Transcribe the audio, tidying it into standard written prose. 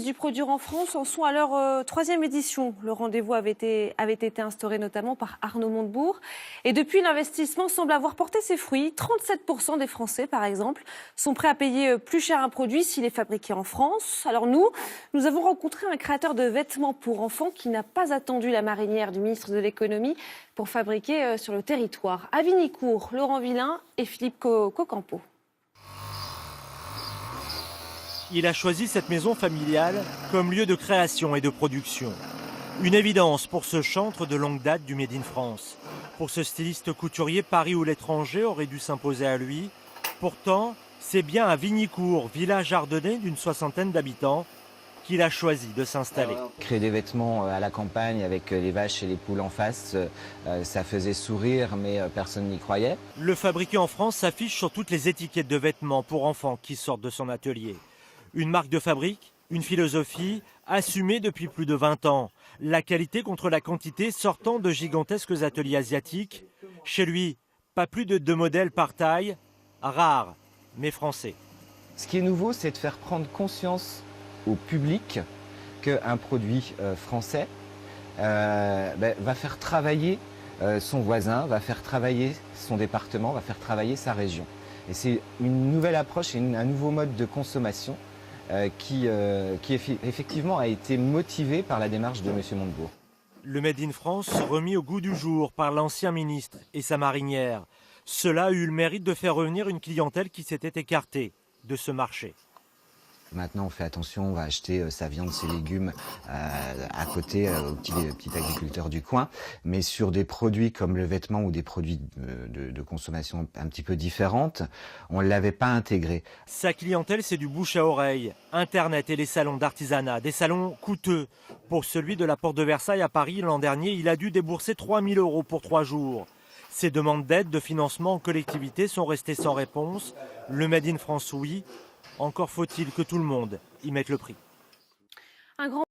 du produire en France en sont à leur troisième édition. Le rendez-vous avait été instauré notamment par Arnaud Montebourg. Et depuis, l'investissement semble avoir porté ses fruits. 37% des Français, par exemple, sont prêts à payer plus cher un produit s'il est fabriqué en France. Alors nous avons rencontré un créateur de vêtements pour enfants qui n'a pas attendu la marinière du ministre de l'économie pour fabriquer sur le territoire. À Vignicourt, Laurent Villain et Philippe Cocampo. Il a choisi cette maison familiale comme lieu de création et de production. Une évidence pour ce chantre de longue date du Made in France. Pour ce styliste couturier, Paris ou l'étranger aurait dû s'imposer à lui. Pourtant, c'est bien à Vignicourt, village ardennais d'une 60aine d'habitants, qu'il a choisi de s'installer. Créer des vêtements à la campagne avec les vaches et les poules en face, ça faisait sourire, mais personne n'y croyait. Le fabriqué en France s'affiche sur toutes les étiquettes de vêtements pour enfants qui sortent de son atelier. Une marque de fabrique, une philosophie assumée depuis plus de 20 ans. La qualité contre la quantité sortant de gigantesques ateliers asiatiques. Chez lui, pas plus de 2 modèles par taille, rares mais français. Ce qui est nouveau, c'est de faire prendre conscience au public qu'un produit français va faire travailler son voisin, va faire travailler son département, va faire travailler sa région. Et c'est une nouvelle approche et un nouveau mode de consommation qui effectivement a été motivé par la démarche de M. Montebourg. Le Made in France remis au goût du jour par l'ancien ministre et sa marinière. Cela a eu le mérite de faire revenir une clientèle qui s'était écartée de ce marché. Maintenant, on fait attention, on va acheter sa viande, ses légumes à côté aux petits agriculteurs du coin. Mais sur des produits comme le vêtement ou des produits de consommation un petit peu différentes, on ne l'avait pas intégré. Sa clientèle, c'est du bouche à oreille, Internet et les salons d'artisanat, des salons coûteux. Pour celui de la Porte de Versailles à Paris, l'an dernier, il a dû débourser 3 000 € pour 3 jours. Ses demandes d'aide, de financement en collectivité sont restées sans réponse. Le Made in France, oui. Encore faut-il que tout le monde y mette le prix.